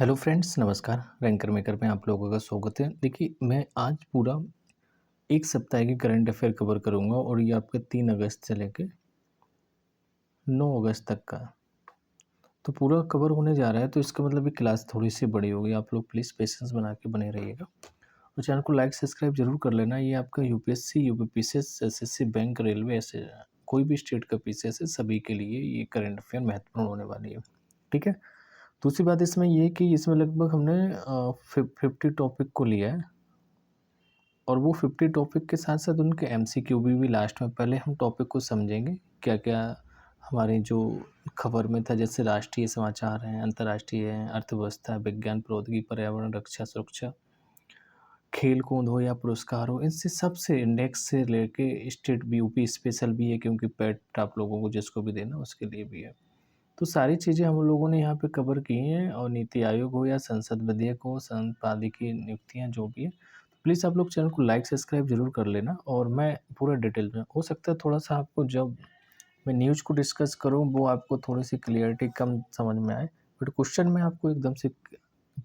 Hello friends, नमस्कार। Ranker maker में आप लोगों का स्वागत है। देखिए, मैं आज पूरा 1 सप्ताह की करंट अफ़ेयर कवर करूँगा और ये आपका 3 अगस्त से लेके 9 अगस्त तक का। तो पूरा कवर होने जा रहा है, तो इसका मतलब ये क्लास थोड़ी-सी बड़ी होगी। आप लोग प्लीज़ पेशेंस बना के बने रहिएगा और चैनल को लाइक, सब्सक्राइब ज़रूर कर लेना। ये आपका UPSC, UPPCS, SSC, bank, railway ऐसे कोई भी स्टेट का पीसीएस है, सभी के लिए ये करंट अफ़ेयर महत्वपूर्ण होने वाली है। ठीक है? दूसरी बात इसमें ये है कि इसमें लगभग हमने 50 टॉपिक को लिया है और वो 50 टॉपिक के साथ-साथ उनके एमसीक्यू भी लास्ट में। पहले हम टॉपिक को समझेंगे, क्या-क्या हमारी जो खबर में था, जैसे राष्ट्रीय समाचार हैं, अंतर्राष्ट्रीय हैं, अर्थव्यवस्था, विज्ञान, प्रौद्योगिकी, पर्यावरण, रक्षा, सुरक्षा, खेल-कूद हो या पुरस्कार हो, इनसे सबसे इंडेक्स से लेके स्टेट भी, यूपी स्पेशल भी है क्योंकि पेट आप लोगों को जिसको भी देना उसके लिए भी है। तो सारी चीज़ें हम लोगों ने यहाँ पे कवर की हैं और नीति आयोग हो या संसद विधेयक हो, संपादकीय नियुक्तियाँ जो भी हैं, प्लीज़ आप लोग चैनल को लाइक, सब्सक्राइब ज़रूर कर लेना और मैं पूरा डिटेल में हो सकता है थोड़ा-सा आपको जब मैं न्यूज़ को डिस्कस करूँ वो आपको थोड़ी-सी क्लैरिटी कम समझ में आए, बट क्वेश्चन में आपको एकदम से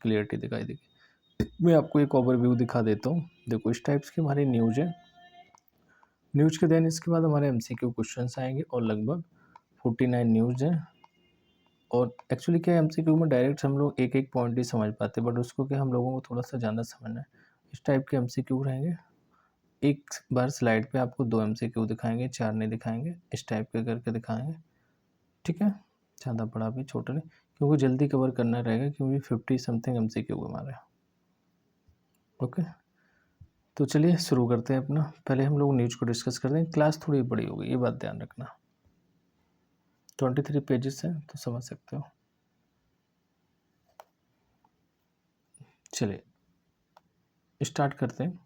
क्लैरिटी दिखाई देगी। मैं आपको एक ओवरव्यू दिखा देता हूँ। देखो, इस टाइप्स की हमारी न्यूज़ है। न्यूज़ के देन इसके बाद हमारे एमसीक्यू क्वेश्चंस आएँगे और लगभग 49 न्यूज़ हैं। और एक्चुअली क्या है, एमसीक्यू में डायरेक्ट हम लोग एक-एक पॉइंट ही समझ पाते हैं, बट उसको क्या हम लोगों को थोड़ा-सा ज़्यादा समझना है। इस टाइप के एमसीक्यू रहेंगे। एक बार स्लाइड पे आपको 2 एमसीक्यू दिखाएँगे, 4 नहीं दिखाएँगे, इस टाइप के करके दिखाएँगे, ठीक है? ज़्यादा बड़ा भी, छोटा नहीं, क्योंकि जल्दी कवर करना रहेगा क्योंकि 50 समथिंग एमसीक्यू है हमारे। ओके, तो चलिए शुरू करते हैं अपना। पहले हम लोग न्यूज़ को डिस्कस करते हैं। क्लास थोड़ी बड़ी होगी, ये बात ध्यान रखना। 23 पेजेस हैं, तो समझ सकते हो। चलिए, स्टार्ट करते हैं।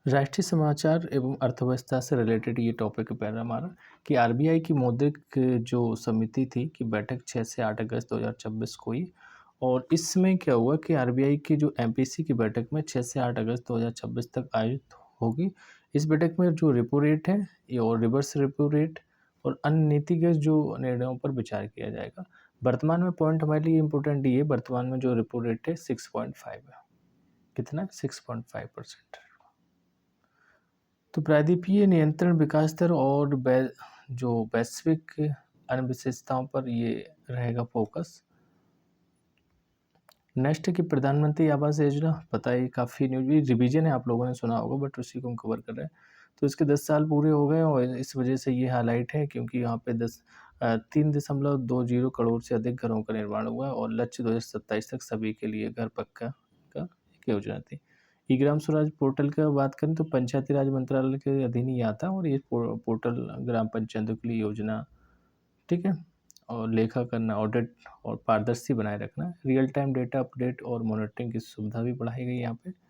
राष्ट्रीय समाचार एवं अर्थव्यवस्था से रिलेटेड ये टॉपिक है पहला हमारा, कि आरबीआई की मौद्रिक जो समिति थी की बैठक 6 से 8 अगस्त 2026 को हुई और इसमें क्या हुआ कि आरबीआई की जो एमपीसी की बैठक में 6 से 8 अगस्त 2026 तक आयोजित होगी। इस बैठक में जो रेपो रेट है ये और रिवर्स रेपो रेट और अन्य नीतिगत जो निर्णयों पर विचार किया जाएगा। वर्तमान में पॉइंट हमारे लिए इम्पोर्टेंट ये है, वर्तमान में जो रेपो रेट है 6.5 है। कितना? 6.5%। तो प्रायद्वीपीय नियंत्रण, विकास दर और जो वैश्विक अन्य विशेषताओं पर ये रहेगा फोकस। नेक्स्ट है कि प्रधानमंत्री आवास योजना, पता है काफ़ी न्यूज भी रिवीजन है, आप लोगों ने सुना होगा, बट उसी को हम कवर कर रहे हैं। तो इसके 10 साल पूरे हो गए और इस वजह से ये हाईलाइट है क्योंकि यहाँ पे 3.20 करोड़ से अधिक घरों का निर्माण हुआ है और लक्ष्य 2027 तक सभी के लिए घर पक्का का एक योजना थी। ई ग्राम स्वराज पोर्टल का बात करें तो पंचायती राज मंत्रालय के अधीन ही आता है और ये पोर्टल ग्राम पंचायतों के लिए योजना, ठीक है? और लेखा करना, ऑडिट और पारदर्शी बनाए रखना, रियल टाइम डेटा अपडेट और मॉनिटरिंग की सुविधा भी बढ़ाई गई यहाँ पे।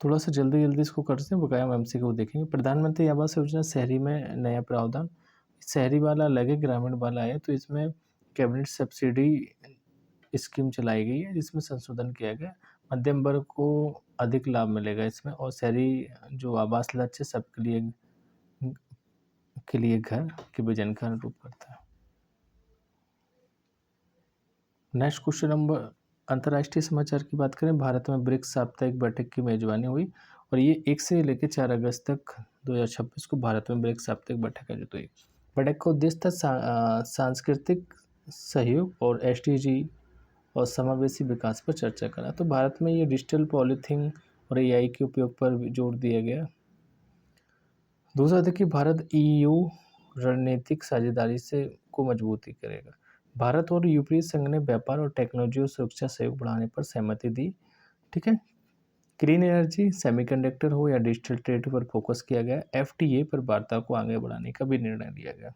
थोड़ा-सा जल्दी-जल्दी इसको करते हैं, बकाया हम एमसीक्यू देखेंगे। प्रधानमंत्री आवास योजना शहरी में नया प्रावधान, शहरी वाला अलग है, ग्रामीण वाला है, तो इसमें कैबिनेट सब्सिडी स्कीम चलाई गई है जिसमें संशोधन किया गया। मध्यम वर्ग को अधिक लाभ मिलेगा इसमें और शहरी जो आवास लक्ष्य सबके लिए घर के विजन का अनुरूप करता है। नेक्स्ट क्वेश्चन नंबर, अंतर्राष्ट्रीय समाचार की बात करें, भारत में ब्रिक्स साप्ताहिक बैठक की मेजबानी हुई और ये 1 से लेकर 4 अगस्त तक 2026 को भारत में ब्रिक्स साप्ताहिक बैठक आयोजित हुई। बैठक का उद्देश्य था सांस्कृतिक सहयोग और एसडीजी और समावेशी विकास पर चर्चा करना। तो भारत में ये डिजिटल पॉलिथीन और एआई के उपयोग पर भी जोर दिया गया। दूसरा था कि भारत ईयू रणनीतिक साझेदारी से को मजबूती करेगा। भारत और यूरोपीय संघ ने व्यापार और टेक्नोलॉजी और सुरक्षा सहयोग बढ़ाने पर सहमति दी, ठीक है? ग्रीन एनर्जी, सेमीकंडक्टर हो या डिजिटल ट्रेड पर फोकस किया गया। एफटीए पर वार्ता को आगे बढ़ाने का भी निर्णय लिया गया।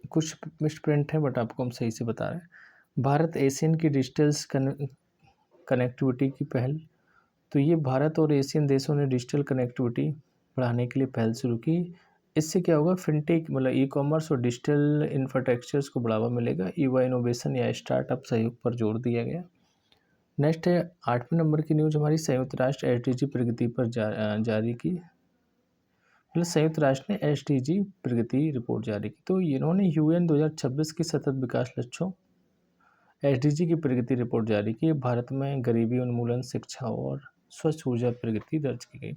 कुछ मिसप्रिंट है बट आपको हम सही से बता रहे हैं। भारत एशियन की डिजिटल कनेक्टिविटी की पहल, तो ये भारत और एशियन देशों ने डिजिटल कनेक्टिविटी बढ़ाने के लिए पहल शुरू की। इससे क्या होगा, फिनटेक मतलब ई कॉमर्स और डिजिटल इंफ्रास्ट्रक्चर्स को बढ़ावा मिलेगा। युवा इनोवेशन या स्टार्टअप सहयोग पर जोर दिया गया। नेक्स्ट है 8वें नंबर की न्यूज़ हमारी, संयुक्त राष्ट्र एसडीजी प्रगति पर जारी की, मतलब संयुक्त राष्ट्र ने एसडीजी प्रगति रिपोर्ट जारी की। तो इन्होंने यूएन 2026 के सतत विकास लक्ष्यों एसडीजी की प्रगति रिपोर्ट जारी की। भारत में गरीबी उन्मूलन, शिक्षा और स्वच्छ ऊर्जा प्रगति दर्ज की गई।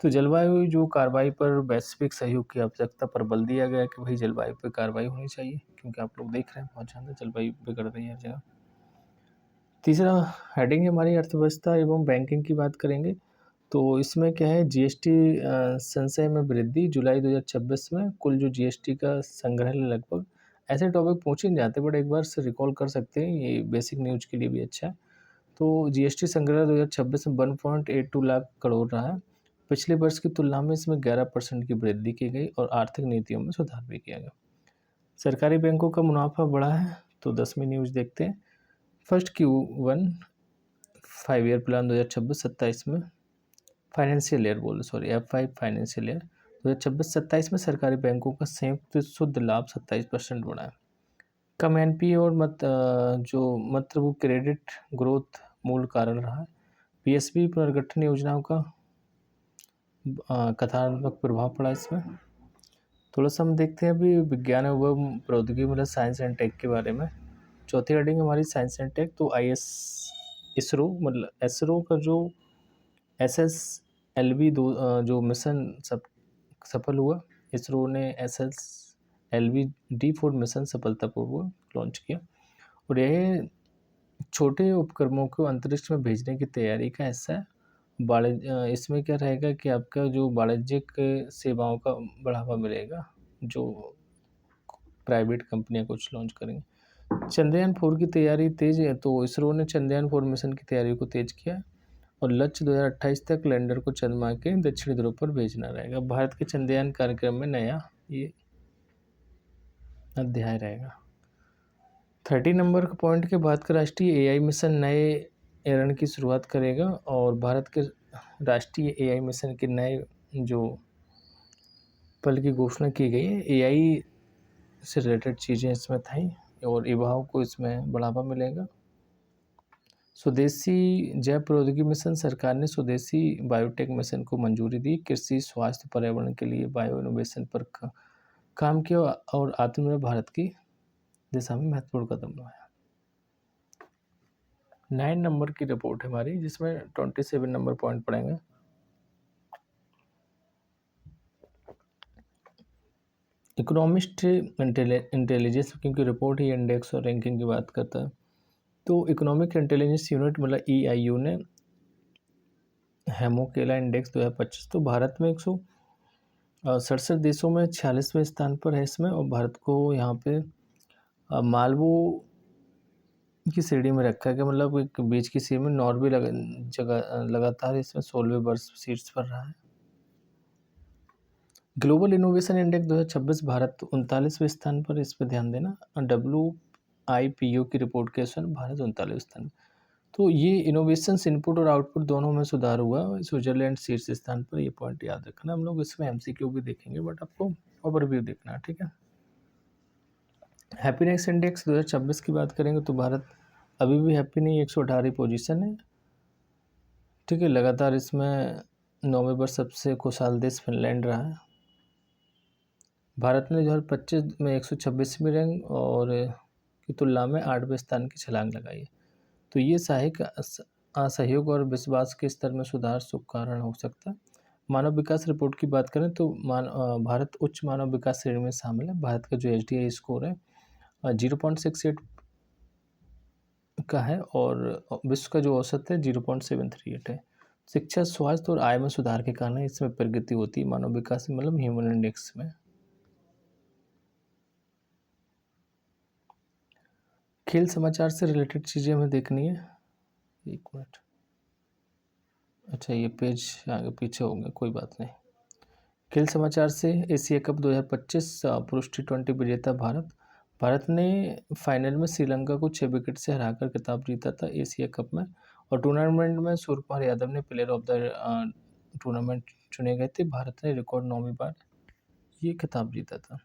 तो जलवायु जो कार्रवाई पर वैश्विक सहयोग की आवश्यकता पर बल दिया गया कि भाई जलवायु पर कार्रवाई होनी चाहिए, क्योंकि आप लोग देख रहे हैं बहुत ज़्यादा जलवायु बिगड़ रही है हर जगह। तीसरा हेडिंग है हमारी अर्थव्यवस्था एवं बैंकिंग की बात करेंगे। तो इसमें क्या है, जीएसटी संचय में वृद्धि। जुलाई 2026 में कुल जो जीएसटी का संग्रह लगभग, ऐसे टॉपिक पूछे नहीं जाते बट एक बार से रिकॉल कर सकते हैं, ये बेसिक न्यूज के लिए भी अच्छा है। तो जीएसटी संग्रह 2026 में 1.82 लाख करोड़ रहा है। पिछले वर्ष की तुलना में इसमें 11% की वृद्धि की गई और आर्थिक नीतियों में सुधार भी किया गया। सरकारी बैंकों का मुनाफा बढ़ा है। तो 10वीं न्यूज देखते हैं। फर्स्ट Q1 5 ईयर प्लान 2026-27 में financial year F5 financial year 2026-27 में सरकारी बैंकों का संयुक्त शुद्ध लाभ 27% बढ़ा है। कम एनपीए और वो क्रेडिट ग्रोथ मूल कारण रहा है। पीएसबी पुनर्गठन योजनाओं का कथात्मक प्रभाव पड़ा इसमें। थोड़ा सा हम देखते हैं अभी विज्ञान एवं प्रौद्योगिकी मतलब साइंस एंड टेक के बारे में। चौथी हेडिंग हमारी साइंस एंड टेक। तो इसरो मतलब एसरो का जो SSLV जो मिशन सफल हुआ। इसरो ने SSLV D4 मिशन सफलतापूर्वक लॉन्च किया और यह छोटे उपकरणों को अंतरिक्ष में भेजने की तैयारी का हिस्सा है। इसमें क्या रहेगा कि आपका जो वाणिज्यिक सेवाओं का बढ़ावा मिलेगा, जो प्राइवेट कंपनियां कुछ लॉन्च करेंगी। चंद्रयान 4 की तैयारी तेज है। तो इसरो ने चंद्रयान 4 मिशन की तैयारी को तेज किया और लक्ष्य 2028 तक लैंडर को चंद्रमा के दक्षिणी ध्रुव पर भेजना रहेगा। भारत के चंद्रयान कार्यक्रम में नया ये अध्याय रहेगा। 30 नंबर का पॉइंट के बाद का राष्ट्रीय एआई मिशन नए एरन की शुरुआत करेगा और भारत के राष्ट्रीय एआई मिशन के नए जो पल की घोषणा की गई है। एआई से रिलेटेड चीज़ें इसमें थी और युवाओं को इसमें बढ़ावा मिलेगा। स्वदेशी जैव प्रौद्योगिकी मिशन, सरकार ने स्वदेशी बायोटेक मिशन को मंजूरी दी। कृषि, स्वास्थ्य, पर्यावरण के लिए बायो इनोवेशन पर काम किया और आत्मनिर्भर भारत की दिशा में महत्वपूर्ण कदम उठाया। 9 नंबर की रिपोर्ट है हमारी, जिसमें 27 नंबर पॉइंट पड़ेंगे। इकोनॉमिस्ट इंटेलिजेंस, क्योंकि रिपोर्ट ही इंडेक्स और रैंकिंग की बात करता है। तो इकोनॉमिक इंटेलिजेंस यूनिट मतलब EIU ने हेमोकेला इंडेक्स 2025, तो भारत में 167 देशों में 46वें स्थान पर है इसमें, और भारत को यहाँ पे मालवो की श्रेणी में रखा है, कि मतलब एक बीच की श्रेणी में। नॉर्वे लगातार इसमें 16वें वर्ष शीर्ष पर रहा है। ग्लोबल इनोवेशन इंडेक्स 2026 भारत 39वें स्थान पर, इस पर ध्यान देना। WIPO की रिपोर्ट के अनुसार भारत 39वें स्थान। तो ये इनोवेशंस इनपुट और आउटपुट दोनों में सुधार हुआ। स्विट्जरलैंड शीर्ष स्थान पर, ये पॉइंट याद रखना। हम लोग इसमें MCQ भी देखेंगे बट आपको ओवरव्यू देखना है, ठीक है। हैप्पीनेस इंडेक्स 2026 की बात करेंगे तो भारत अभी भी हैप्पी नहीं, 118 पोजीशन है, ठीक है। लगातार इसमें 9वें पर सबसे खुशहाल देश फिनलैंड रहा है। भारत ने 2025 में 126वें रैंक और की तुलना में 8वें स्थान की छलांग लगाई है। तो ये साहिक असहयोग और विश्वास के स्तर में सुधार शुभ कारण हो सकता है। मानव विकास रिपोर्ट की बात करें तो भारत उच्च मानव विकास श्रेणी में शामिल है। भारत का जो HDI स्कोर है 0.68 का है और विश्व का जो औसत है 0.738 है। शिक्षा, स्वास्थ्य और आय में सुधार के कारण इसमें प्रगति होती है मानव विकास मतलब ह्यूमन इंडेक्स में। खेल समाचार से रिलेटेड चीज़ें हमें देखनी है। एक मिनट, अच्छा ये पेज आगे पीछे होंगे, कोई बात नहीं। खेल समाचार से एशिया कप 2025 पुरुष T20 विजेता भारत ने फाइनल में श्रीलंका को 6 विकेट से हराकर खिताब जीता था एशिया कप में। और टूर्नामेंट में सूर्य कुमार यादव ने प्लेयर ऑफ द टूर्नामेंट चुने गए थे। भारत ने रिकॉर्ड 9वीं बार ये खिताब जीता था।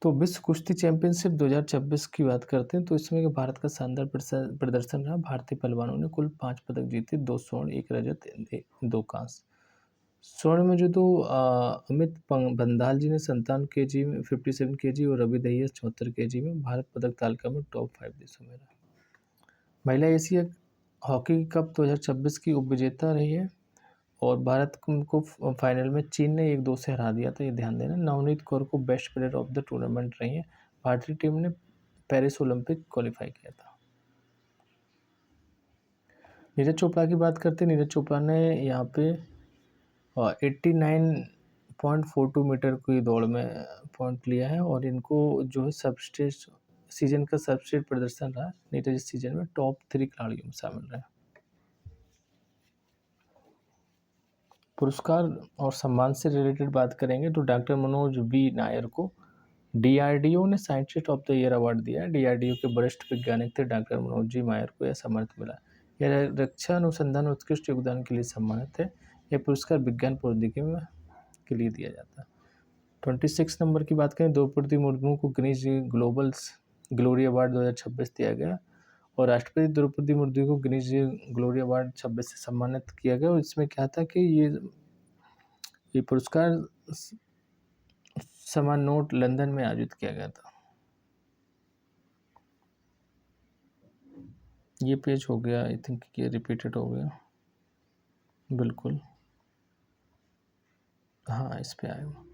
तो विश्व कुश्ती चैंपियनशिप 2026 की बात करते हैं तो इसमें भारत का शानदार प्रदर्शन रहा। भारतीय पहलवानों ने कुल 5 पदक जीते, 2 स्वर्ण, 1 रजत, 2 कांस्य। स्वर्ण में जो तो अमित बंधाल जी ने 57 केजी में 57 केजी और रवि दहिया 74 केजी में भारत पदक तालिका में टॉप 5 देशों में रहा। महिला एशिया हॉकी कप 2026 की उपविजेता रही है और भारत को फाइनल में चीन ने 1-2 से हरा दिया था, ये ध्यान देना। नवनीत कौर को best player of the tournament रही है। भारतीय टीम ने पेरिस ओलंपिक क्वालिफाई किया था। नीरज चोपड़ा की बात करते हैं। नीरज चोपड़ा ने यहाँ पे 89.42 मीटर की दौड़ में पॉइंट लिया है और इनको जो है सबस्टेज सीजन का सबस्टेज प्रदर्शन रहा। नीरज इस सीजन में टॉप 3 खिलाड़ियों में शामिल रहे। पुरस्कार और सम्मान से रिलेटेड बात करेंगे तो डॉक्टर मनोज बी नायर को डीआरडीओ ने scientist of the year award दिया है। डीआरडीओ के वरिष्ठ वैज्ञानिक थे डॉक्टर मनोज जी नायर को यह सम्मान मिला। यह रक्षा अनुसंधान उत्कृष्ट योगदान के लिए सम्मानित है। यह पुरस्कार विज्ञान प्रौद्योगिकी में के लिए दिया जाता है। 26 नंबर की बात करें, द्रौपदी मुर्मू को गिनीज ग्लोबल ग्लोरी अवार्ड 2026 दिया गया और राष्ट्रपति द्रौपदी मुर्मू को गिनीज ग्लोरी अवार्ड 26 से सम्मानित किया गया। और इसमें क्या था कि ये पुरस्कार समान नोट लंदन में आयोजित किया गया था। ये पेज हो गया, आई थिंक ये रिपीटेड हो गया, बिल्कुल हाँ इस पे आएगा।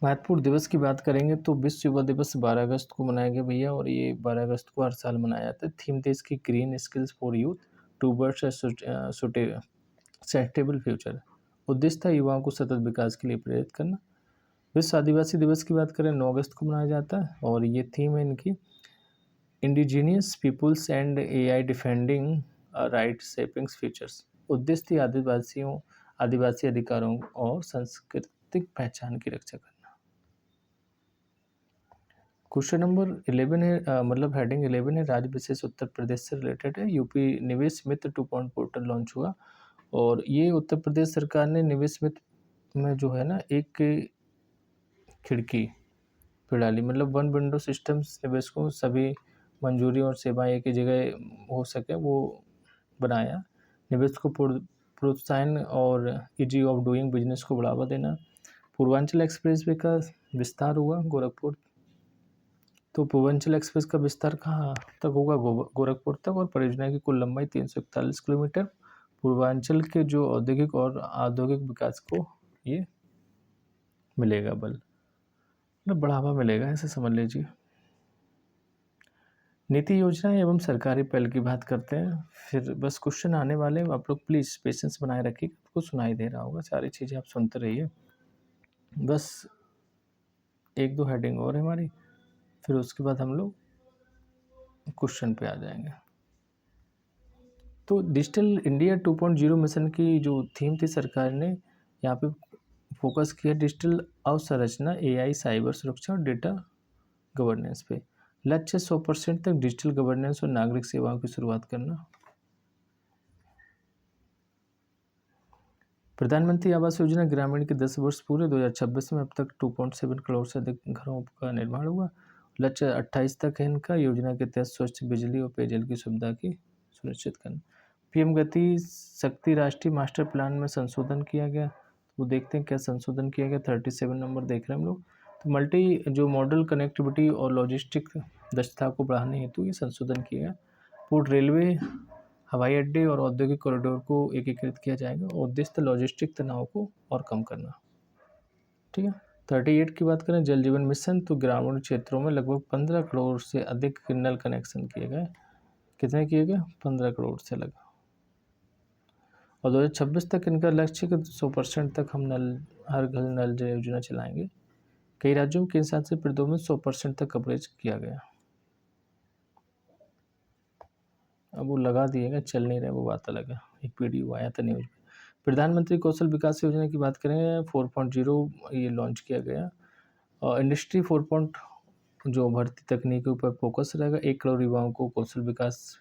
महत्वपूर्ण दिवस की बात करेंगे तो विश्व युवा दिवस 12 अगस्त को मनाया गया भैया और ये 12 अगस्त को हर साल मनाया जाता है। थीम देश की green skills for youth towards sustainable future. उद्देश्य था युवाओं को सतत विकास के लिए प्रेरित करना। विश्व आदिवासी दिवस की बात करें 9 अगस्त को मनाया जाता है और ये थीम है इनकी indigenous peoples and AI defending right shaping futures. उद्देश्य थी आदिवासी अधिकारों और सांस्कृतिक पहचान की रक्षा करना। क्वेश्चन नंबर 11 है मतलब हेडिंग 11 है राज्य विशेष उत्तर प्रदेश से रिलेटेड है। यूपी निवेश मित्र 2 पोर्टल लॉन्च हुआ और ये उत्तर प्रदेश सरकार ने निवेश मित्र में जो है ना एक खिड़की प्रणाली मतलब वन विंडो सिस्टम्स निवेशकों सभी मंजूरी और सेवाएं एक ही जगह हो सके वो बनाया। निवेश को प्रोत्साहन और इजी ऑफ डूइंग बिजनेस को बढ़ावा देना। पूर्वांचल एक्सप्रेसवे का विस्तार हुआ गोरखपुर। तो पूर्वांचल एक्सप्रेस का विस्तार कहाँ तक होगा? गोरखपुर तक और परियोजना की कुल लंबाई 341 किलोमीटर। पूर्वांचल के जो औद्योगिक और औद्योगिक विकास को ये मिलेगा बल मतलब बढ़ावा मिलेगा, ऐसे समझ लीजिए। नीति योजना एवं सरकारी पहल की बात करते हैं। फिर बस क्वेश्चन आने वाले हैं, आप लोग प्लीज़ पेशेंस बनाए रखिए। आपको सुनाई दे रहा होगा, सारी चीज़ें आप सुनते रहिए। बस 1-2 हेडिंग और है हमारी, फिर उसके बाद हम लोग क्वेश्चन पे आ जाएंगे। तो डिजिटल इंडिया 2.0 मिशन की जो थीम थी सरकार ने यहाँ पे फोकस किया डिजिटल अवसंरचना, एआई, साइबर सुरक्षा और डेटा गवर्नेंस पे। लक्ष्य 100% तक डिजिटल गवर्नेंस और नागरिक सेवाओं की शुरुआत करना। प्रधानमंत्री आवास योजना ग्रामीण के 10 वर्ष पूरे 2026 में अब तक 2.7 करोड़ से अधिक घरों का निर्माण हुआ। लक्ष्य 28 तक है इनका। योजना के तहत स्वच्छ बिजली और पेयजल की सुविधा की सुनिश्चित करना। पीएम गति शक्ति राष्ट्रीय मास्टर प्लान में संशोधन किया गया। तो देखते हैं क्या संशोधन किया गया। 37 नंबर देख रहे हैं हम लोग। तो मल्टी जो मॉडल कनेक्टिविटी और लॉजिस्टिक दक्षता को बढ़ाने हेतु ये संशोधन किया गया। पोर्ट, रेलवे, हवाई अड्डे और औद्योगिक कॉरिडोर को एकीकृत किया जाएगा और उद्देश्य लॉजिस्टिक तनाव को और कम करना। ठीक है। 38 की बात करें जल जीवन मिशन, तो ग्रामीण क्षेत्रों में लगभग 15 करोड़ से अधिक नल कनेक्शन किए गए। कितने किए गए? 15 करोड़ से लगा। और 2026 तक इनका लक्ष्य कि 100% तक हम हर घर नल योजना चलाएंगे। कई राज्यों के साथ से प्रदेश में 100% तक कवरेज किया गया। अब वो लगा दिएगा, चल नहीं रहा है वो बात अलग है। एक वीडियो आया था न्यूज़ में। प्रधानमंत्री कौशल विकास योजना की बात करें 4.0 ये लॉन्च किया गया और इंडस्ट्री 4. जो भर्ती तकनीकों पर फोकस रहेगा। 1 करोड़ युवाओं को कौशल विकास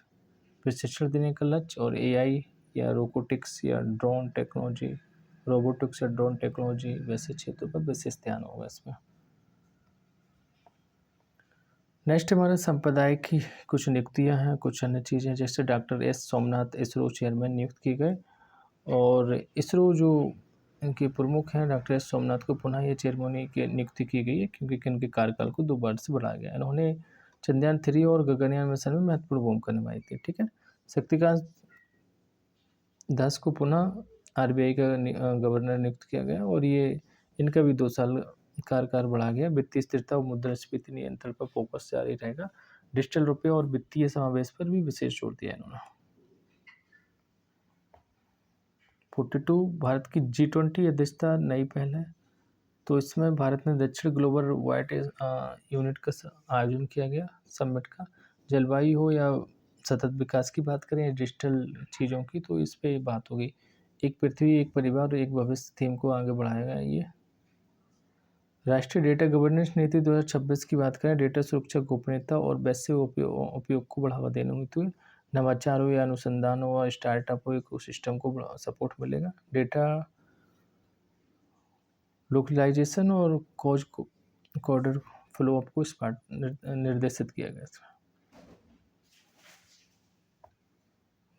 प्रशिक्षण देने का लक्ष्य और एआई या रोबोटिक्स या ड्रोन टेक्नोलॉजी वैसे क्षेत्रों पर विशेष ध्यान होगा इसमें। नेक्स्ट हमारे संप्रदाय की कुछ नियुक्तियां हैं, कुछ अन्य चीज़ें जैसे doctor S Somnath ISRO chairman नियुक्त किए गए और इसरो जो के प्रमुख हैं डॉक्टर एस सोमनाथ को पुनः ये चेयरमैन की नियुक्ति की गई है क्योंकि इनके कार्यकाल को 2 बार से बढ़ाया गया। इन्होंने चंद्रयान 3 और गगनयान मिशन में महत्वपूर्ण भूमिका निभाई थी। ठीक है। शक्तिकांत दास को पुनः आरबीआई का गवर्नर नियुक्त किया गया और ये इनका भी 2 साल कार्यकाल बढ़ा गया। वित्तीय स्थिरता और मुद्रास्फीति नियंत्रण पर फोकस जारी रहेगा। डिजिटल रुपये और वित्तीय समावेश पर भी विशेष जोर दिया इन्होंने। 42 भारत की G20 अध्यक्षता नई पहल है। तो इसमें भारत ने दक्षिण ग्लोबल वाइट यूनिट का आयोजन किया गया समिट का। जलवायु हो या सतत विकास की बात करें या डिजिटल चीज़ों की, तो इस पे बात होगी। एक पृथ्वी, एक परिवार और एक भविष्य थीम को आगे बढ़ाया गया ये। राष्ट्रीय डेटा गवर्नेंस नीति 2026 की बात करें, डेटा सुरक्षा, गोपनीयता और वैश्विक उपयोग को बढ़ावा देने हेतु नवाचार हो या अनुसंधान हो, स्टार्टअप हो, इकोसिस्टम को सपोर्ट मिलेगा। डेटा लोकलाइजेशन और कॉज कोडर फ्लो अप को स्मार्ट निर्देशित किया गया था।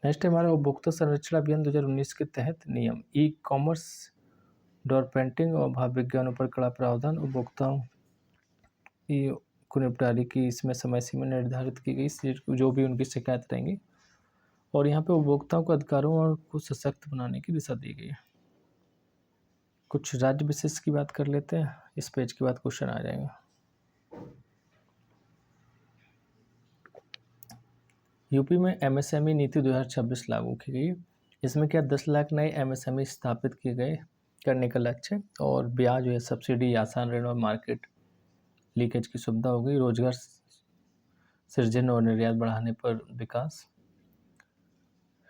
नेक्स्ट हमारा उपभोक्ता संरक्षण अभियान 2019 के तहत नियम, ई कॉमर्स, डोर पेंटिंग और भाव विज्ञानों पर कड़ा प्रावधान, उपभोक्ताओं को निपटारे की इसमें समय सीमा निर्धारित की गई, जो भी उनकी शिकायत रहेंगी। और यहाँ पे उपभोक्ताओं के अधिकारों और को सशक्त बनाने की दिशा दी गई है। कुछ राज्य विशेष की बात कर लेते हैं, इस पेज के बाद क्वेश्चन आ जाएगा। यूपी में एमएसएमई नीति 2026 लागू की गई। इसमें क्या 10 लाख नए एमएसएमई स्थापित किए गए करने का लक्ष्य, और ब्याज या सब्सिडी, आसान ऋण और मार्केट लीकेज की सुविधा हो गई। रोजगार सृजन और निर्यात बढ़ाने पर विकास।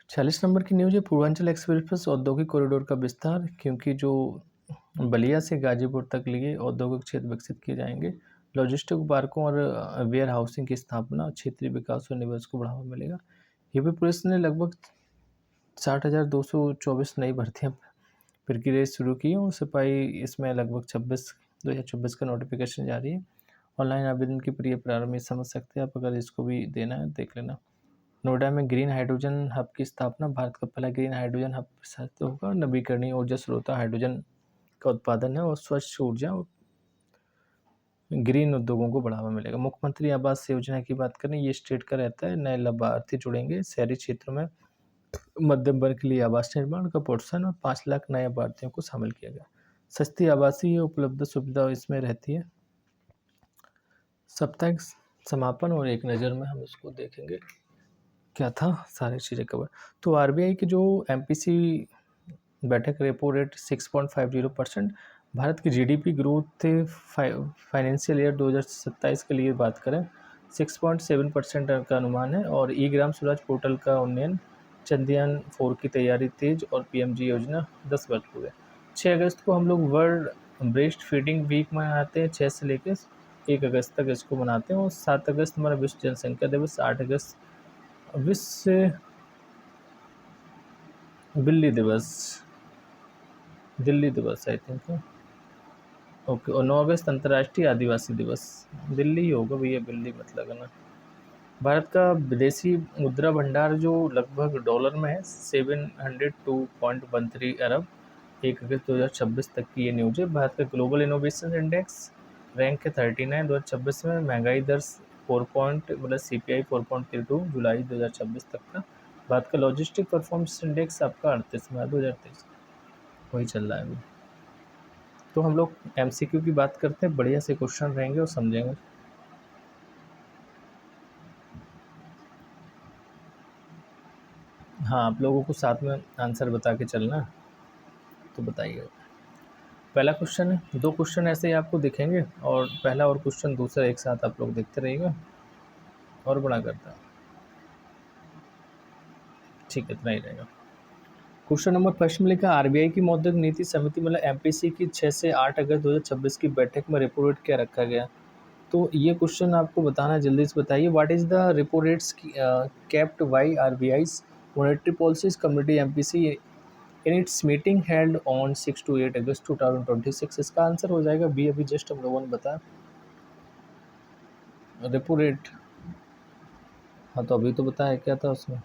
46 नंबर की न्यूज है, पूर्वांचल एक्सप्रेस औद्योगिक कॉरिडोर का विस्तार, क्योंकि जो बलिया से गाजीपुर तक लिए औद्योगिक क्षेत्र विकसित किए जाएंगे। लॉजिस्टिक पार्कों और वेयर हाउसिंग की स्थापना, क्षेत्रीय विकास और निवेश को बढ़ावा मिलेगा। यूपी पुलिस ने लगभग 60,224 नई भर्तियां प्रक्रिया शुरू की और सिपाही इसमें लगभग 2024 का नोटिफिकेशन जारी है। ऑनलाइन आवेदन की प्रिय प्रारंभ में समझ सकते हैं आप, अगर इसको भी देना है देख लेना। नोएडा में ग्रीन हाइड्रोजन हब की स्थापना, भारत का पहला ग्रीन हाइड्रोजन हब प्रसारित होगा। नवीकरणीय ऊर्जा स्रोत हाइड्रोजन का उत्पादन है और स्वच्छ ऊर्जा और ग्रीन उद्योगों को बढ़ावा मिलेगा। मुख्यमंत्री आवास योजना की बात करें, ये स्टेट का रहता है। नए लाभार्थी जुड़ेंगे। शहरी क्षेत्रों में मध्यम वर्ग के लिए आवास निर्माण का प्रोत्साहन और 5 लाख नए लाभार्थियों को शामिल किया गया। सस्ती आवासीय उपलब्ध सुविधा इसमें रहती है। साप्ताहिक समापन और एक नज़र में हम इसको देखेंगे क्या था, सारी चीज़ें कवर। तो आरबीआई की जो एमपीसी बैठक, रेपो रेट 6.50%, भारत की जीडीपी ग्रोथ फाइनेंशियल ईयर 2027 के लिए बात करें 6.7% का अनुमान है। और ई ग्राम स्वराज पोर्टल का उन्नयन, चंद्रयान 4 की तैयारी तेज और पीएमजी योजना 10 वर्ष पूरे। 6 अगस्त को हम लोग वर्ल्ड ब्रेस्ट फीडिंग वीक मनाते हैं, 6 से लेकर 1 अगस्त तक इसको मनाते हैं। और 7 अगस्त हमारा विश्व जनसंख्या दिवस, 8 अगस्त विश्व बिल्ली दिवस, दिल्ली दिवस आई थिंक, ओके। और 9 अगस्त अंतर्राष्ट्रीय आदिवासी दिवस। दिल्ली ही होगा भैया, बिल्ली मत लगाना। भारत का विदेशी मुद्रा भंडार जो लगभग डॉलर में है 702.13 अरब, 1 अगस्त 2026 तक की ये न्यूज है। भारत का ग्लोबल इनोवेशन इंडेक्स रैंक है 39 2026 में। महंगाई दर CPI 4.32 जुलाई 2026 तक का। भारत का लॉजिस्टिक परफॉर्मेंस इंडेक्स आपका 38 में 2023, वही चल रहा है अभी। तो हम लोग एमसीक्यू की बात करते हैं, बढ़िया से क्वेश्चन रहेंगे और समझेंगे। हाँ, आप लोगों को साथ में आंसर बता के चलना, तो बताइए। पहला क्वेश्चन है, 2 क्वेश्चन ऐसे ही आपको दिखेंगे और पहला और क्वेश्चन दूसरा एक साथ आप लोग देखते रहिएगा और बड़ा करता है, ठीक है, इतना ही रहेगा। क्वेश्चन नंबर फर्स्ट में लिखा, आरबीआई की मौद्रिक नीति समिति मतलब एमपीसी की 6 से 8 अगस्त 2026 की बैठक में रेपो रेट क्या रखा गया। तो ये क्वेश्चन आपको बताना, जल्दी से बताइए। What is the repo rates kept bye RBI's monetary policies committee MPC in its meeting held on 6 to 8 अगस्त 2026। इसका आंसर हो जाएगा बी, अभी जस्ट हम लोगों ने बताया रेपो रेट। हाँ, तो अभी तो बताया क्या था उसमें।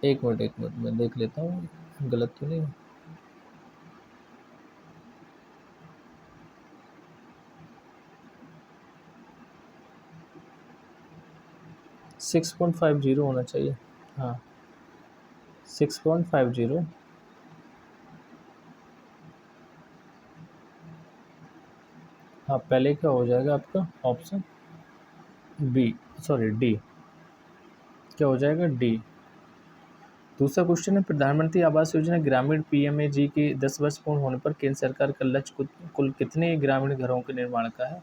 एक मिनट मैं देख लेता हूँ गलत तो नहीं। 6.50 होना चाहिए। हाँ 6.50। हाँ पहले क्या हो जाएगा आपका ऑप्शन बी, सॉरी डी, क्या हो जाएगा डी। दूसरा क्वेश्चन है, प्रधानमंत्री आवास योजना ग्रामीण पीएमएजी के 10 वर्ष पूर्ण होने पर केंद्र सरकार का लक्ष्य कुल कितने ग्रामीण घरों के निर्माण का है।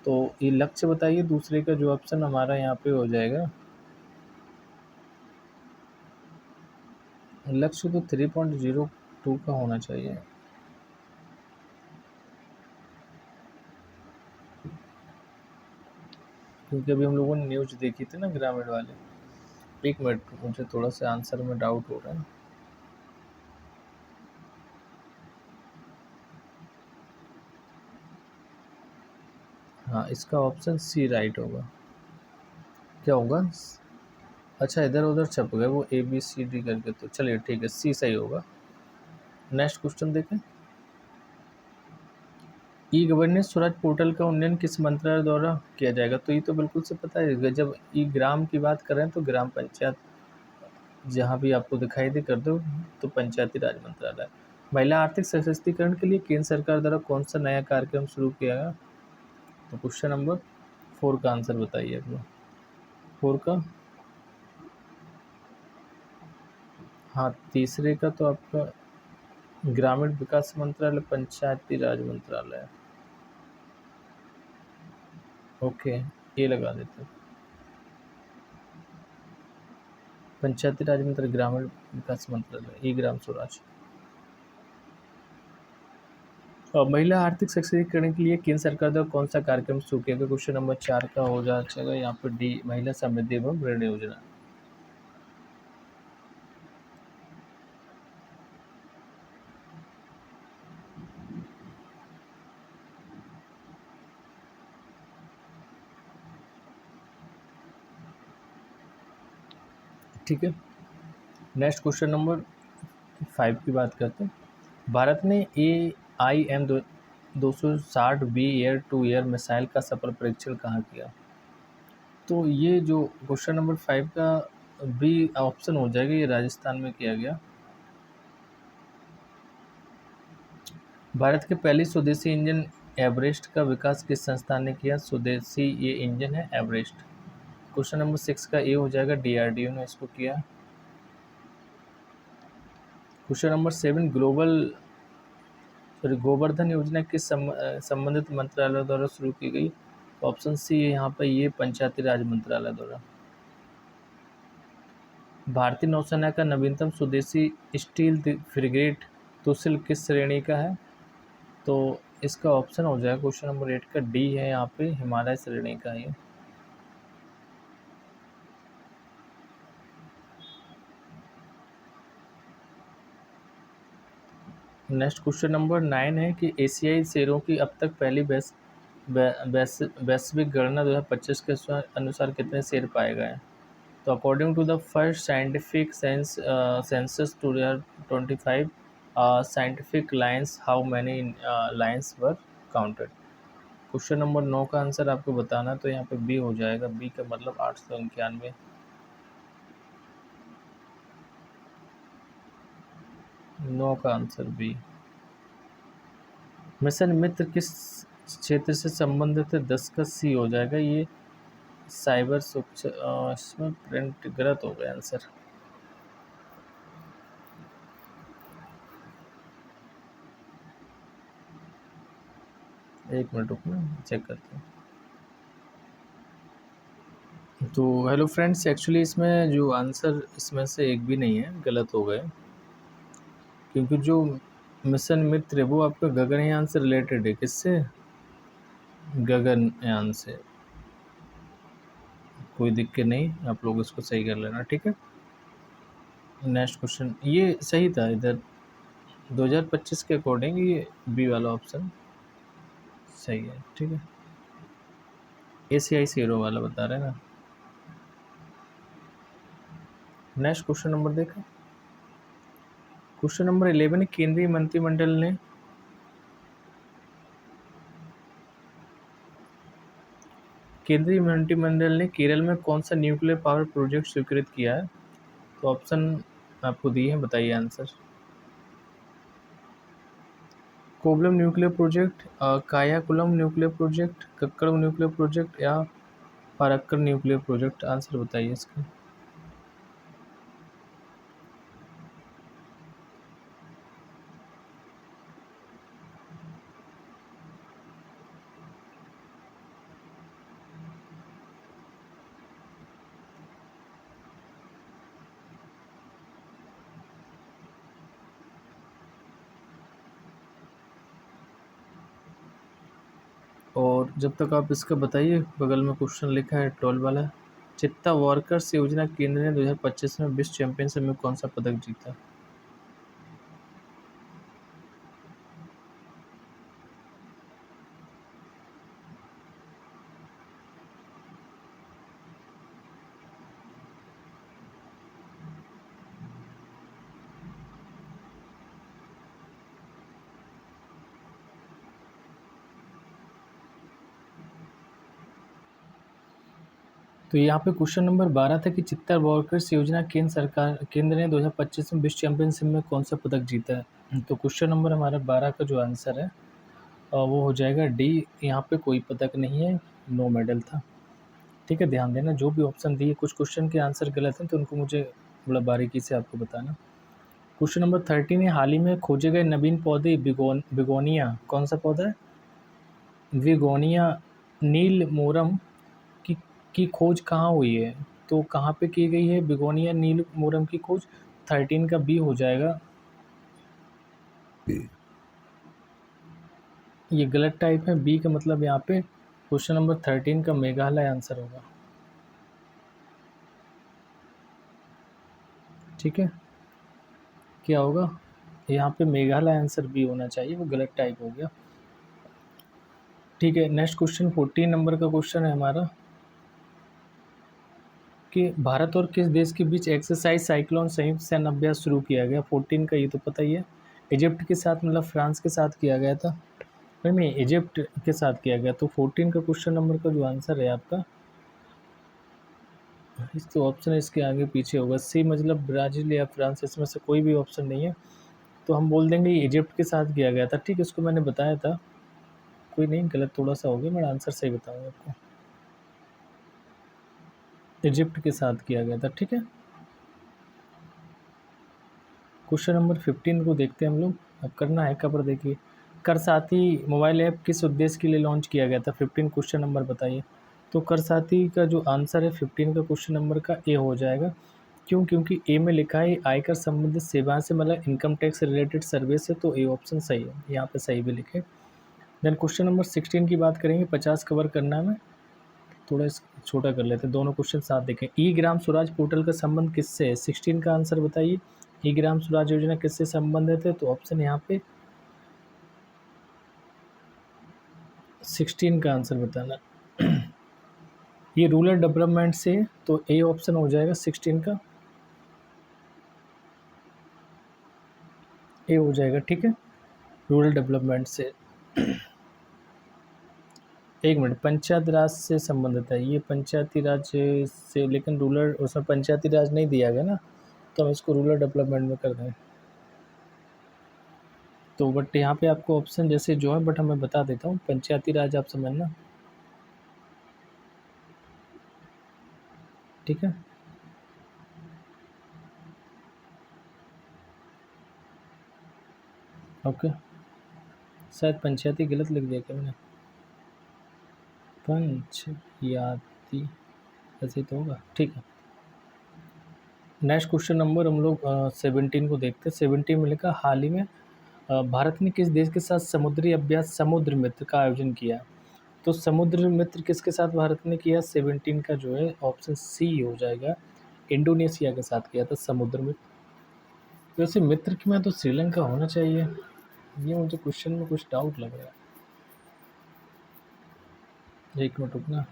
तो ये लक्ष्य बताइए। दूसरे का जो ऑप्शन हमारा यहाँ पे हो जाएगा, लक्ष्य तो 3.02 का होना चाहिए। क्योंकि अभी हम लोगों ने न्यूज देखी थी ना ग्रामीण वाले। एक मिनट, मुझे थोड़ा सा आंसर में डाउट हो रहा है। हाँ इसका ऑप्शन सी राइट होगा। क्या होगा? अच्छा इधर उधर छप गए वो ए बी सी डी करके, तो चलिए ठीक है, सी सही होगा। नेक्स्ट क्वेश्चन देखें। ई गवर्नेंस स्वराज पोर्टल का उन्नयन किस मंत्रालय द्वारा किया जाएगा। तो ये तो बिल्कुल से पता है, जब ई ग्राम की बात करें तो ग्राम पंचायत जहाँ भी आपको दिखाई दे कर दो, तो पंचायती राज मंत्रालय। महिला आर्थिक सशक्तिकरण के लिए केंद्र सरकार द्वारा कौन सा नया कार्यक्रम शुरू किया गया। तो क्वेश्चन नंबर 4 का आंसर बताइए अपना। 4 का, हाँ तीसरे का तो आपका ग्रामीण विकास मंत्रालय, पंचायती राज मंत्रालय। ओके, ये लगा देते हैं। पंचायती राज मंत्रालय, ग्रामीण विकास मंत्रालय, ई ग्राम स्वराज। और महिला आर्थिक सशक्तिकरण के लिए केंद्र सरकार द्वारा कौन सा कार्यक्रम शुरू किया गया। क्वेश्चन नंबर 4 का हो जाएगा यहाँ पर डी, महिला समृद्धि एवं ऋण योजना। ठीक है, नेक्स्ट क्वेश्चन नंबर 5 की बात करते हैं। भारत ने AIM 260B air to air missile का सफल परीक्षण कहाँ किया। तो ये जो क्वेश्चन नंबर 5 का बी ऑप्शन हो जाएगा, ये राजस्थान में किया गया। भारत के पहले स्वदेशी इंजन एवरेस्ट का विकास किस संस्थान ने किया। स्वदेशी ये इंजन है एवरेस्ट। क्वेश्चन नंबर 6 का ए हो जाएगा, DRDO ने इसको किया। क्वेश्चन नंबर 7, गोवर्धन योजना किस संबंधित मंत्रालय द्वारा शुरू की गई। ऑप्शन सी है यहाँ पर, ये पंचायती राज मंत्रालय द्वारा। भारतीय नौसेना का नवीनतम स्वदेशी स्टील फ्रिगेट तुसिल किस श्रेणी का है। तो इसका ऑप्शन हो जाएगा क्वेश्चन नंबर 8 का डी है यहाँ पे, हिमालय श्रेणी का है। नेक्स्ट क्वेश्चन नंबर 9 है कि एशियाई शेरों की अब तक पहली वैश्विक गणना 2025 के अनुसार कितने शेर पाए गए हैं। तो according to the first scientific census 2025 scientific lines, how many lines were counted. Question number 9 का आंसर आपको बताना है, तो यहाँ पे बी हो जाएगा। बी का मतलब 891। 9 का आंसर बी। मिशन मित्र किस क्षेत्र से संबंधित है। 10 का सी हो जाएगा, ये साइबर सुरक्षा। इसमें प्रिंट गलत हो गया आंसर। एक मिनट रुकना, चेक करते हैं। तो हेलो फ्रेंड्स, एक्चुअली इसमें जो आंसर इसमें से एक भी नहीं है, गलत हो गए। क्योंकि जो मिशन मित्र है वो आपका गगनयान से रिलेटेड है। किससे? गगनयान से। कोई दिक्कत नहीं, आप लोग इसको सही कर लेना, ठीक है। नेक्स्ट क्वेश्चन, ये सही था इधर 2025 के अकॉर्डिंग, ये बी वाला ऑप्शन सही है, ठीक है। एशियाई शेरों वाला बता रहे हैं ना। नेक्स्ट क्वेश्चन नंबर देखें। क्वेश्चन नंबर 11 है, केंद्रीय मंत्रिमंडल ने केरल में कौन सा न्यूक्लियर पावर प्रोजेक्ट स्वीकृत किया है? तो ऑप्शन आपको दिए हैं, बताइए answer. Kovalam nuclear project, Kayakulam nuclear project, Kakkad nuclear project या पारक्कर न्यूक्लियर प्रोजेक्ट? आंसर बताइए इसका। और जब तक आप इसका बताइए, बगल में क्वेश्चन लिखा है 12 वाला, चित्ता वर्कर्स योजना केंद्र ने 2025 में विश्व चैंपियनशिप में कौन सा पदक जीता? तो यहाँ पे क्वेश्चन नंबर 12 था कि चित्ता वर्कर्स योजना केंद्र ने 2025 में विश्व चैंपियनशिप में कौन सा पदक जीता है? तो क्वेश्चन नंबर हमारा 12 का जो आंसर है वो हो जाएगा डी। यहाँ पे कोई पदक नहीं है, नो मेडल था। ठीक है, ध्यान देना, जो भी ऑप्शन दिए, कुछ क्वेश्चन के आंसर गलत हैं तो उनको मुझे बड़ा बारीकी से आपको बताना। क्वेश्चन नंबर 13 है, हाल ही में खोजे गए नवीन पौधे बिगोनिया, कौन सा पौधा है? बिगोनिया नील मोरम की खोज कहाँ हुई है? तो कहाँ पे की गई है बिगोनिया नील मोरम की खोज? 13 का बी हो जाएगा। ये गलत टाइप है, बी का मतलब यहाँ पे क्वेश्चन नंबर 13 का मेघालय आंसर होगा। ठीक है, क्या होगा यहाँ पे? मेघालय आंसर बी होना चाहिए, वो गलत टाइप हो गया। ठीक है, नेक्स्ट क्वेश्चन 14 नंबर का क्वेश्चन है हमारा कि भारत और किस देश के बीच एक्सरसाइज साइक्लोन संयुक्त सैन्य अभ्यास शुरू किया गया? 14 का ये तो पता ही है, इजिप्ट के साथ, मतलब फ्रांस के साथ किया गया था। नहीं, इजिप्ट के साथ किया गया। तो 14 का क्वेश्चन नंबर का जो आंसर है आपका, इस तो ऑप्शन इसके आगे पीछे होगा, सी मतलब ब्राज़ील या फ्रांस, इसमें से कोई भी ऑप्शन नहीं है, तो हम बोल देंगे इजिप्ट के साथ किया गया था। ठीक है, इसको मैंने बताया था, कोई नहीं, गलत थोड़ा सा हो गया, मैं आंसर सही बताऊँगा आपको, इजिप्ट के साथ किया गया था। ठीक है, क्वेश्चन नंबर 15 को देखते हैं हम लोग। अब करना है कबर, देखिए, करसाती मोबाइल ऐप किस उद्देश्य के लिए लॉन्च किया गया था? 15 क्वेश्चन नंबर बताइए। तो करसाती का जो आंसर है 15 का क्वेश्चन नंबर का ए हो जाएगा। क्यों? क्योंकि ए में लिखा है आयकर संबंधित सेवाएं से, मतलब इनकम टैक्स रिलेटेड सर्विस है, तो ए ऑप्शन सही है, यहाँ पे सही भी लिखे। देन क्वेश्चन नंबर 16 की बात करेंगे, 50 कवर करना है, थोड़ा छोटा कर लेते हैं, दोनों क्वेश्चन साथ देखें। ई ग्राम स्वराज पोर्टल का संबंध किससे है? 16 का आंसर बताइए, ई ग्राम स्वराज योजना किससे संबंधित है? तो ऑप्शन यहाँ पे 16 का आंसर बताना। ये रूरल डेवलपमेंट से, तो ए ऑप्शन हो जाएगा 16 का, ए हो जाएगा। ठीक है, रूरल डेवलपमेंट से। एक मिनट, पंचायत राज से संबंधित है ये, पंचायती राज से, लेकिन रूरल, उसमें पंचायती राज नहीं दिया गया ना, तो हम इसको रूरल डेवलपमेंट में कर दें। तो बट यहाँ पे आपको ऑप्शन जैसे जो है, बट मैं बता देता हूँ, पंचायती राज आप समझना। ठीक है, ओके, शायद पंचायती गलत लिख दिया क्या मैंने, पंचायती ऐसे तो होगा। ठीक है, नेक्स्ट क्वेश्चन नंबर हम लोग 17 को देखते हैं। 17 में लिखा, हाल ही में भारत ने किस देश के साथ समुद्री अभ्यास समुद्र मित्र का आयोजन किया? तो समुद्र मित्र किसके साथ भारत ने किया? 17 का जो है ऑप्शन सी हो जाएगा, इंडोनेशिया के साथ किया था समुद्र मित्र। वैसे मित्र की में तो श्रीलंका होना चाहिए, ये मुझे क्वेश्चन में कुछ डाउट लग रहा है, एक मिनट रुकना।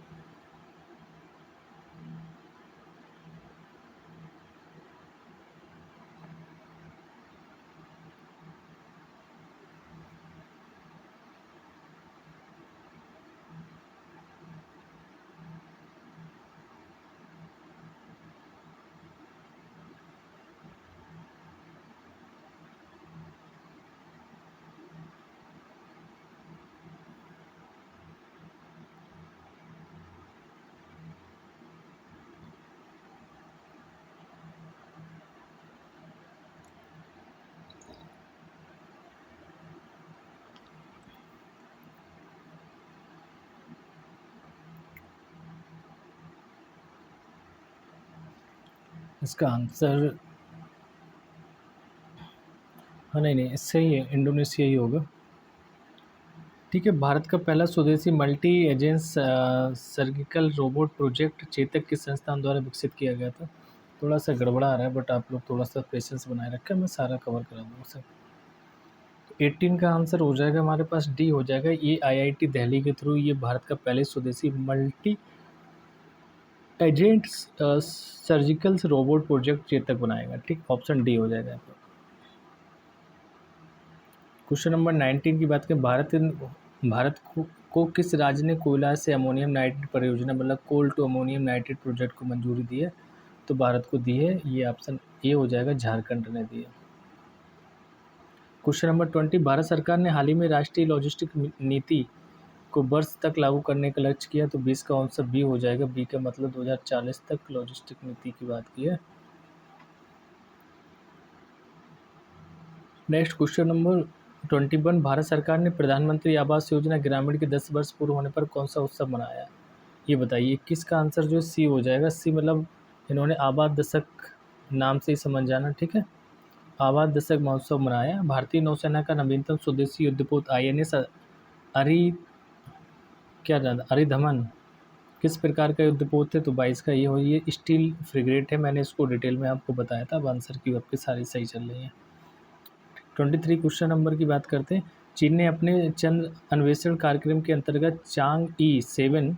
इसका आंसर, हाँ नहीं नहीं, इससे ही है, इंडोनेशिया ही होगा। ठीक है, भारत का पहला स्वदेशी multi agency surgical robot project Chetak किस संस्थान द्वारा विकसित किया गया था? थोड़ा सा गड़बड़ा आ रहा है, बट आप लोग थोड़ा सा पेशेंस बनाए रखें, मैं सारा कवर करा दूँगा सर। 18 का आंसर हो जाएगा हमारे पास डी हो जाएगा। ये आईआईटी दिल्ली के थ्रू ये भारत का पहले स्वदेशी multi agent surgical robot project Chetak बनाएगा। ठीक, ऑप्शन डी हो जाएगा यहाँ पर। क्वेश्चन नंबर 19 की बात करें, भारत को किस राज्य ने कोयला से अमोनियम नाइट्रेट परियोजना, मतलब कोल टू अमोनियम नाइट्रेट प्रोजेक्ट को मंजूरी दी है? तो भारत को दी है, ये ऑप्शन ए हो जाएगा, झारखंड ने दी है। क्वेश्चन नंबर 20, भारत सरकार ने हाल ही में राष्ट्रीय लॉजिस्टिक नीति को वर्ष तक लागू करने का लक्ष्य किया, तो 20 का आंसर बी हो जाएगा। बी का मतलब 2040 तक लॉजिस्टिक नीति की बात की है। नेक्स्ट क्वेश्चन नंबर 21, भारत सरकार ने प्रधानमंत्री आवास योजना ग्रामीण के 10 वर्ष पूर्ण होने पर कौन सा उत्सव मनाया? ये बताइए। 21 का आंसर जो है सी हो जाएगा। सी मतलब इन्होंने आबाद दशक नाम से ही समझ जाना। ठीक है, आबाद दशक महोत्सव मनाया। भारतीय नौसेना का नवीनतम स्वदेशी युद्धपोत INS अरि क्या जाना अरिधमन किस प्रकार का युद्धपोत है? तो 22 का ये हो, ये स्टील फ्रिगेट है। मैंने इसको डिटेल में आपको बताया था। अब आंसर की आपकी सारी सही चल रही है। 23 क्वेश्चन नंबर की बात करते हैं। चीन ने अपने चंद्र अन्वेषण कार्यक्रम के अंतर्गत चांग-ई 7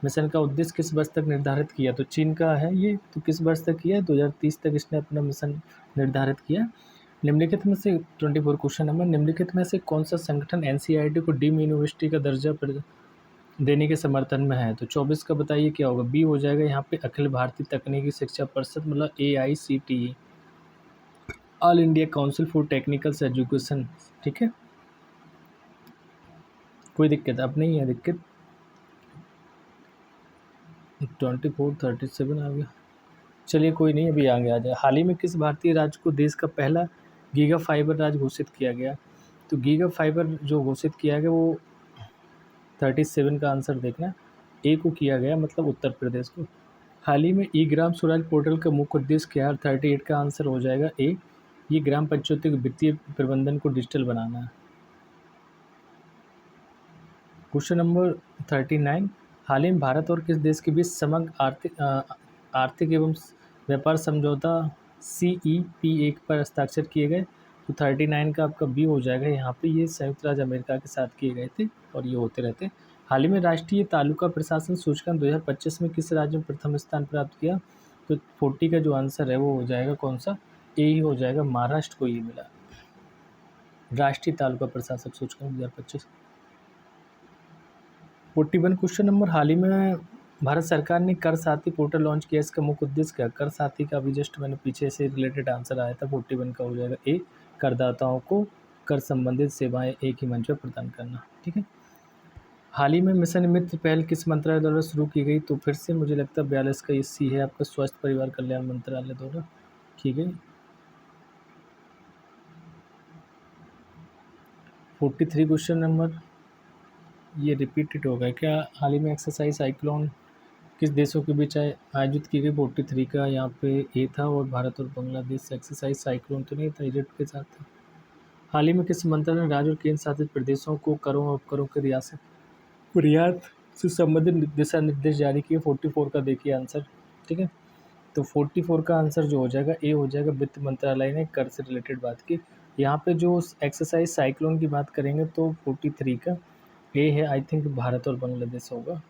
मिशन का उद्देश्य किस वर्ष तक निर्धारित किया? तो चीन का है ये, तो किस वर्ष तक किया? 2030 तक इसने अपना मिशन निर्धारित किया। निम्नलिखित में से 24 क्वेश्चन नंबर, निम्नलिखित में से कौन सा संगठन NCERT को डीम्ड यूनिवर्सिटी का दर्जा देने के समर्थन में है? तो 24 का बताइए क्या होगा? बी हो जाएगा यहाँ पे, अखिल भारतीय तकनीकी शिक्षा परिषद, मतलब AICTE, all India council for technical education. ठीक है, कोई दिक्कत अब नहीं है दिक्कत। 24 37 आ गया, चलिए कोई नहीं, अभी आगे आ जाए। हाल ही में किस भारतीय राज्य को देश का पहला गीगा फाइबर राज्य घोषित किया गया? तो गीगा फाइबर जो घोषित किया गया वो 37 का आंसर देखना, ए को किया गया, मतलब उत्तर प्रदेश को। हाल ही में ई ग्राम स्वराज पोर्टल का मुख्य उद्देश्य क्या है? 38 का आंसर हो जाएगा ए, ये ग्राम पंचायतों के वित्तीय प्रबंधन को डिजिटल बनाना है। क्वेश्चन नंबर 39, हाल ही में भारत और किस देश के बीच समग्र आर्थिक एवं व्यापार समझौता CEP1 पर हस्ताक्षर किए गए? तो 39 का आपका बी हो जाएगा। यहाँ पे ये संयुक्त राज्य अमेरिका के साथ किए गए थे और ये होते रहते हैं। हाल ही में राष्ट्रीय तालुका प्रशासन सूचकांक 2025 में किस राज्य में प्रथम स्थान प्राप्त किया? तो 40 का जो आंसर है वो हो जाएगा कौन सा? ए ही हो जाएगा, महाराष्ट्र को ये मिला, राष्ट्रीय तालुका प्रशासक सूचकांक 2025। 41 क्वेश्चन नंबर, हाल ही में भारत सरकार ने कर साथी पोर्टल लॉन्च किया, इसका मुख्य उद्देश्य क्या? कर साथी का अभी जस्ट मैंने पीछे से रिलेटेड आंसर आया था। 41 का हो जाएगा ए, करदाताओं को कर संबंधित सेवाएं एक ही मंच पर प्रदान करना। ठीक है, हाल ही में मिशन मित्र पहल किस मंत्रालय द्वारा शुरू की गई? तो फिर से मुझे लगता है 42 का ये सी है, आपका स्वास्थ्य परिवार कल्याण मंत्रालय द्वारा की गई। 43 क्वेश्चन नंबर, ये रिपीटेड हो गया क्या? हाल ही में एक्सरसाइज साइक्लोन किस देशों के बीच आयोजित की गई? 43 का यहाँ पे ए था, और भारत और बांग्लादेश से एक्सरसाइज साइक्लोन तो नहीं था, इजिप्ट के साथ था। हाल ही में किस मंत्रालय ने राज्य और केंद्र शासित प्रदेशों को करों और उपकरों के रियायत से संबंधित दिशा निर्देश जारी किए? 44 का देखिए आंसर। ठीक है, तो 44 का आंसर जो हो जाएगा ए हो जाएगा, वित्त मंत्रालय ने कर से रिलेटेड बात की। यहाँ पे जो एक्सरसाइज साइक्लोन की बात करेंगे तो 43 का ए है, आई थिंक भारत और बांग्लादेश होगा।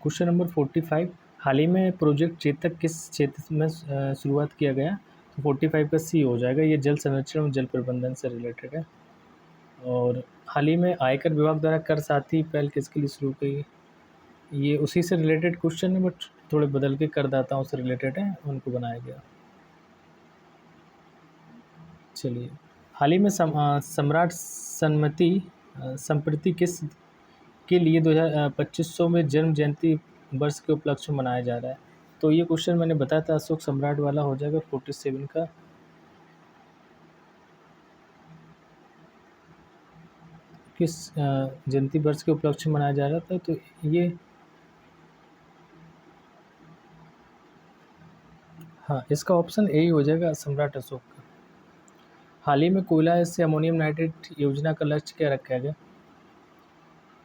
क्वेश्चन नंबर 45, हाल ही में प्रोजेक्ट चेतक किस क्षेत्र में शुरुआत किया गया? तो 45 का सी हो जाएगा, ये जल संरक्षण और जल प्रबंधन से रिलेटेड है। और हाल ही में आयकर विभाग द्वारा कर साथी पहल किसके लिए शुरू की? ये उसी से रिलेटेड क्वेश्चन है, बट थोड़े बदल के करदाताओं से रिलेटेड है, उनको बनाया गया। चलिए, हाल ही में सम्राट सन्मति संप्रति किस के लिए 2500 में जन्म जयंती वर्ष के उपलक्ष्य में मनाया जा रहा है? तो ये क्वेश्चन मैंने बताया था, अशोक सम्राट वाला हो जाएगा 47 का। किस जयंती वर्ष के उपलक्ष्य में मनाया जा रहा था? तो ये हाँ, इसका ऑप्शन ए ही हो जाएगा, सम्राट अशोक का। हाल ही में कोयला से अमोनियम नाइट्रेट योजना का लक्ष्य क्या रखा गया?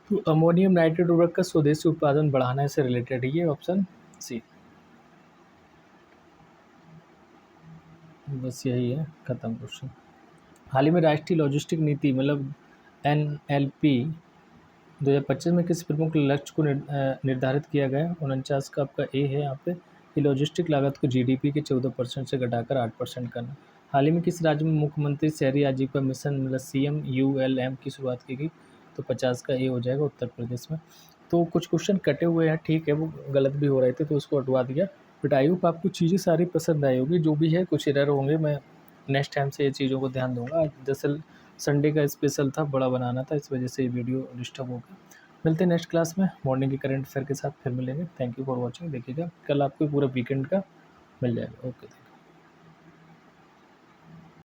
तो अमोनियम नाइट्रेट उर्वरक का स्वदेशी उत्पादन बढ़ाने से रिलेटेड है ये, ऑप्शन सी। बस यही है, खत्म क्वेश्चन। हाल ही में राष्ट्रीय लॉजिस्टिक नीति मतलब NLP 2025 में किस प्रमुख लक्ष्य को निर्धारित किया गया? 49 का आपका ए है यहाँ पे, कि लॉजिस्टिक लागत को GDP के 14% से घटाकर 8% करना। हाल ही में किस राज्य में मुख्यमंत्री शहरी आजीविका मिशन मतलब CMULM की शुरुआत की गई? तो 50 का ए हो जाएगा, उत्तर प्रदेश में। तो कुछ क्वेश्चन कटे हुए हैं, ठीक है, वो गलत भी हो रहे थे तो उसको हटवा दिया, बट आई होप आपको चीज़ें सारी पसंद आई होगी। जो भी है कुछ एरर होंगे, मैं नेक्स्ट टाइम से ये चीज़ों को ध्यान दूंगा। आज दरअसल संडे का स्पेशल था, बड़ा बनाना था, इस वजह से ये वीडियो डिस्टर्ब हो गया। मिलते हैं नेक्स्ट क्लास में मॉर्निंग के करंट अफेयर के साथ, फिर मिलेंगे। Thank you for watching. देखिएगा कल आपको पूरा वीकेंड का मिल जाएगा। ओके।